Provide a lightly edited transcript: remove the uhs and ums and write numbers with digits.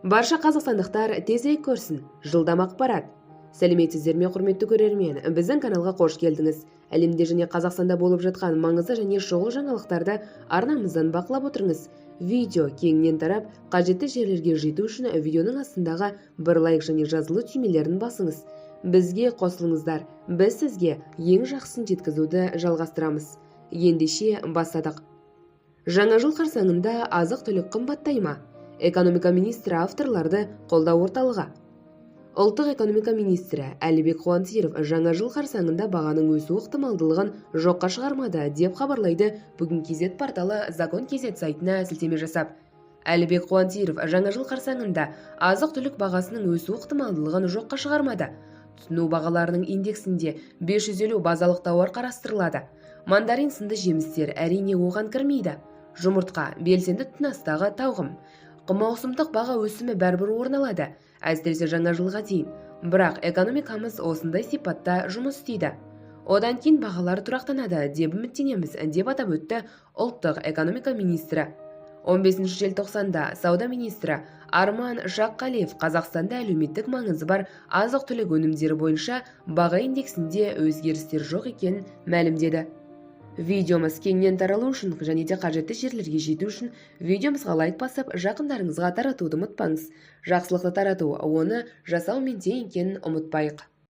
Барша қазақстандықтар тезірек көрсін. Жылдам ақпарат. Сәлеметсіздер ме, құрметті көрермен? Біздің каналға қош келдіңіз. Әлемде және Қазақстанда болып жатқан маңызды және шұғыл жаңалықтарды арнамыздан бақылап отырыңыз. Видео кеңінен тарап, қажетті жерлерге жету үшін видеоның астындағы бір лайк және жазылу түймелерін басыңыз. Бізге қосылыңыздар. Біз сізге ең жақсысын жеткізуді жалғастырамыз. Ендеше бастадық. Жаңа жыл қарсаңында азық-түлік қымбаттай ма? Экономика министрі авторларды қолдау орталығы. Ұлттық экономика министрі Әлібек Қуантиев жаңа жыл қарсаңында бағаның өсу ықтималдылығын жоққа шығармады деп хабарлайды бүгін KZ порталы Закон KZ сайтына сілтеме жасап. Әлібек Қуантиев жаңа жыл қарсаңында азық-түлік бағасының өсу ықтималдылығын жоққа шығармады. Тұтыну бағаларының индексінде 550 базалық тауар қарастырылады. Мандарин сынды жемістер әрине оған кірмейді. Жұмыртқа, белсенді тұтыныстағы тауқым. Маусымдық баға өсімі бәрібір орын алады, әсіресе жаңа жылға дейін. Бірақ экономикамыз осындай сипатта жұмыс істейді. Одан кейін бағалар тұрақтанады деп үміттенеміз, деп атап өтті ұлттық экономика министрі. 15 желтоқсанда сауда министрі Арман Жаққалиев Қазақстанда әлеуметтік маңызы бар азық-түлік өнімдері бойынша баға индексінде өзгерістер жоқ екенін мәлімдеді. Видеомыз кеңінен таралу үшін және де қажетті жерлерге жету үшін видеомызға лайк басып, жақындарыңызға таратуды ұмытпаңыз. Жақсылықты тарату, оны жасаумен тең екенін ұмытпайық.